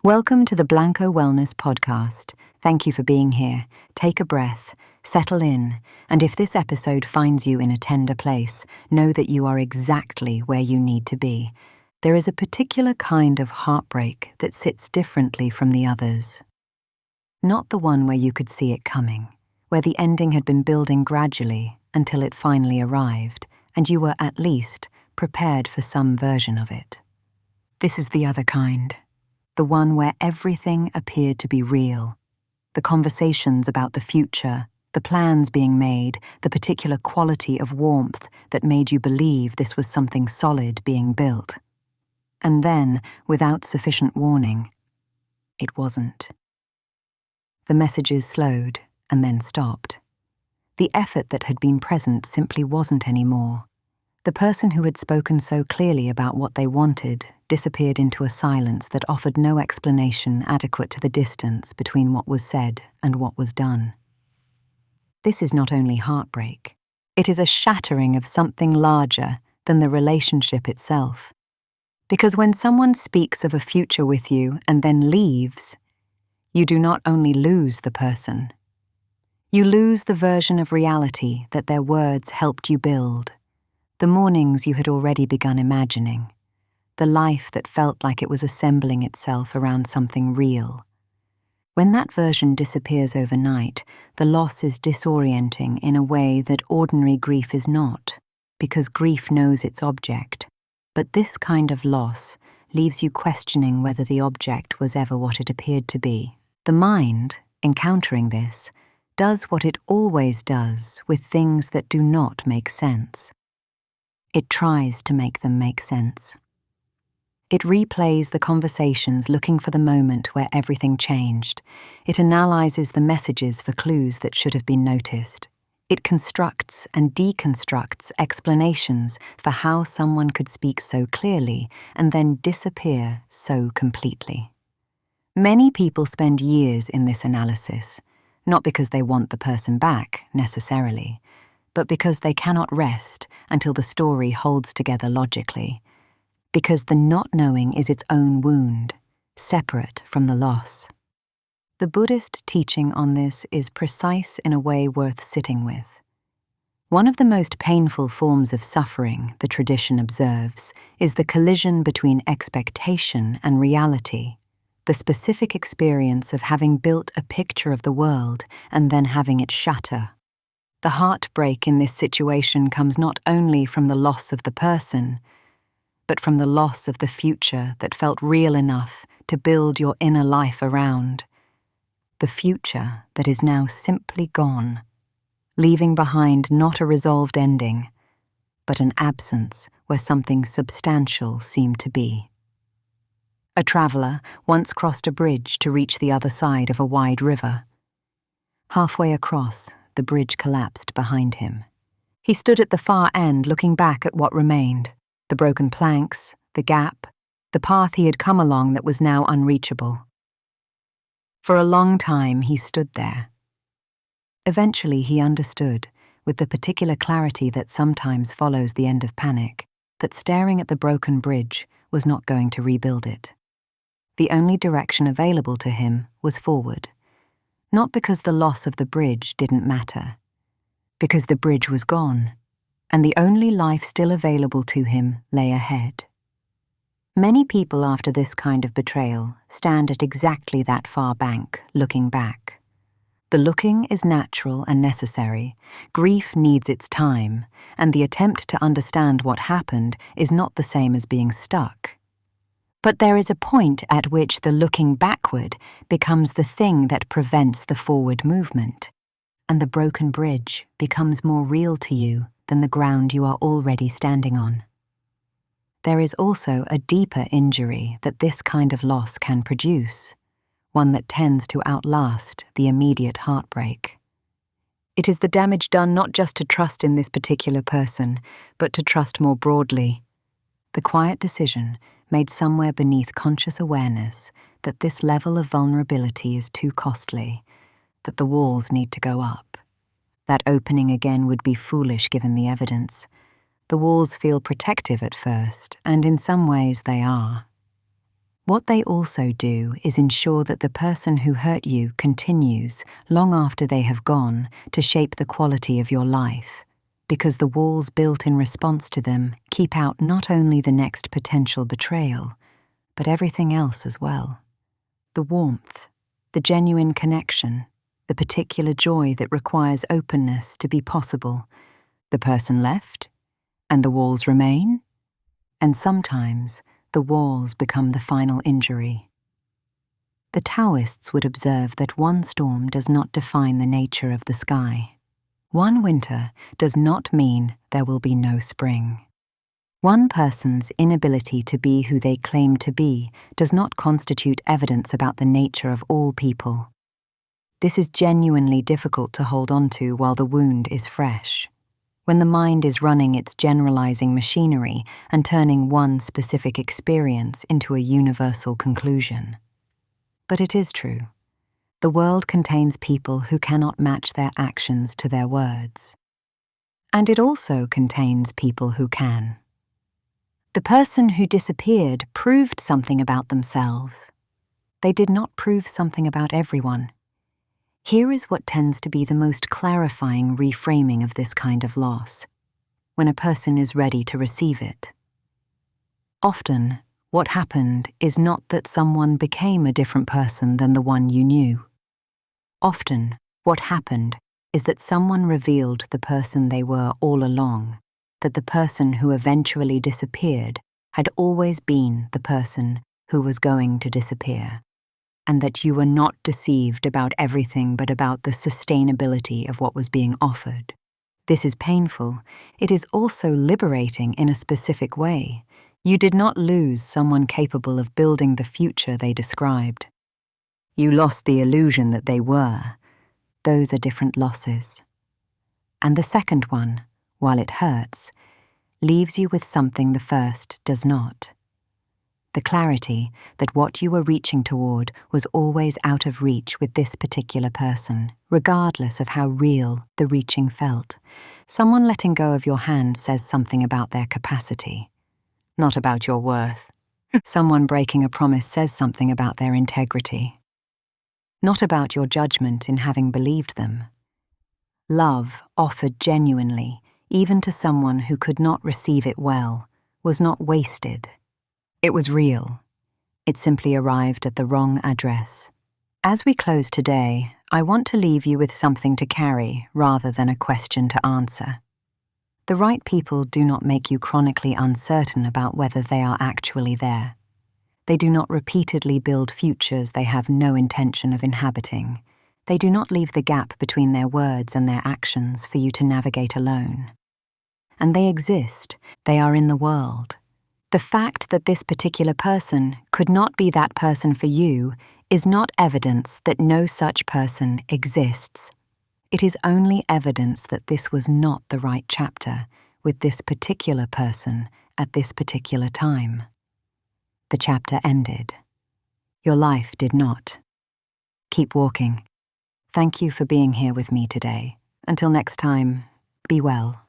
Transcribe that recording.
Welcome to the Blanco Wellness Podcast. Thank you for being here. Take a breath, settle in, and if this episode finds you in a tender place, know that you are exactly where you need to be. There is a particular kind of heartbreak that sits differently from the others. Not the one where you could see it coming, where the ending had been building gradually until it finally arrived, and you were at least prepared for some version of it. This is the other kind. The one where everything appeared to be real. The conversations about the future, the plans being made, the particular quality of warmth that made you believe this was something solid being built. And then, without sufficient warning, it wasn't. The messages slowed and then stopped. The effort that had been present simply wasn't anymore. The person who had spoken so clearly about what they wanted disappeared into a silence that offered no explanation adequate to the distance between what was said and what was done. This is not only heartbreak, it is a shattering of something larger than the relationship itself. Because when someone speaks of a future with you and then leaves, you do not only lose the person, you lose the version of reality that their words helped you build, the mornings you had already begun imagining, the life that felt like it was assembling itself around something real. When that version disappears overnight, the loss is disorienting in a way that ordinary grief is not, because grief knows its object. But this kind of loss leaves you questioning whether the object was ever what it appeared to be. The mind, encountering this, does what it always does with things that do not make sense. It tries to make them make sense. It replays the conversations looking for the moment where everything changed. It analyzes the messages for clues that should have been noticed. It constructs and deconstructs explanations for how someone could speak so clearly and then disappear so completely. Many people spend years in this analysis, not because they want the person back, necessarily, but because they cannot rest until the story holds together logically. Because the not knowing is its own wound, separate from the loss. The Buddhist teaching on this is precise in a way worth sitting with. One of the most painful forms of suffering the tradition observes is the collision between expectation and reality, the specific experience of having built a picture of the world and then having it shatter. The heartbreak in this situation comes not only from the loss of the person, but from the loss of the future that felt real enough to build your inner life around. The future that is now simply gone, leaving behind not a resolved ending, but an absence where something substantial seemed to be. A traveler once crossed a bridge to reach the other side of a wide river. Halfway across, the bridge collapsed behind him. He stood at the far end looking back at what remained. The broken planks, the gap, the path he had come along that was now unreachable. For a long time he stood there. Eventually he understood, with the particular clarity that sometimes follows the end of panic, that staring at the broken bridge was not going to rebuild it. The only direction available to him was forward, not because the loss of the bridge didn't matter, because the bridge was gone, and the only life still available to him lay ahead. Many people after this kind of betrayal stand at exactly that far bank, looking back. The looking is natural and necessary. Grief needs its time, and the attempt to understand what happened is not the same as being stuck. But there is a point at which the looking backward becomes the thing that prevents the forward movement, and the broken bridge becomes more real to you than the ground you are already standing on. There is also a deeper injury that this kind of loss can produce, one that tends to outlast the immediate heartbreak. It is the damage done not just to trust in this particular person, but to trust more broadly. The quiet decision made somewhere beneath conscious awareness that this level of vulnerability is too costly, that the walls need to go up. That opening again would be foolish given the evidence. The walls feel protective at first, and in some ways they are. What they also do is ensure that the person who hurt you continues, long after they have gone, to shape the quality of your life, because the walls built in response to them keep out not only the next potential betrayal, but everything else as well. The warmth, the genuine connection, the particular joy that requires openness to be possible. The person left, and the walls remain, and sometimes the walls become the final injury. The Taoists would observe that one storm does not define the nature of the sky. One winter does not mean there will be no spring. One person's inability to be who they claim to be does not constitute evidence about the nature of all people. This is genuinely difficult to hold on to while the wound is fresh, when the mind is running its generalizing machinery and turning one specific experience into a universal conclusion. But it is true. The world contains people who cannot match their actions to their words. And it also contains people who can. The person who disappeared proved something about themselves. They did not prove something about everyone. Here is what tends to be the most clarifying reframing of this kind of loss, when a person is ready to receive it. Often, what happened is not that someone became a different person than the one you knew. Often, what happened is that someone revealed the person they were all along, that the person who eventually disappeared had always been the person who was going to disappear, and that you were not deceived about everything but about the sustainability of what was being offered. This is painful. It is also liberating in a specific way. You did not lose someone capable of building the future they described. You lost the illusion that they were. Those are different losses. And the second one, while it hurts, leaves you with something the first does not. The clarity that what you were reaching toward was always out of reach with this particular person, regardless of how real the reaching felt. Someone letting go of your hand says something about their capacity, not about your worth. Someone breaking a promise says something about their integrity, not about your judgment in having believed them. Love offered genuinely, even to someone who could not receive it well, was not wasted. It was real. It simply arrived at the wrong address. As we close today, I want to leave you with something to carry rather than a question to answer. The right people do not make you chronically uncertain about whether they are actually there. They do not repeatedly build futures they have no intention of inhabiting. They do not leave the gap between their words and their actions for you to navigate alone. And they exist. They are in the world. The fact that this particular person could not be that person for you is not evidence that no such person exists. It is only evidence that this was not the right chapter with this particular person at this particular time. The chapter ended. Your life did not. Keep walking. Thank you for being here with me today. Until next time, be well.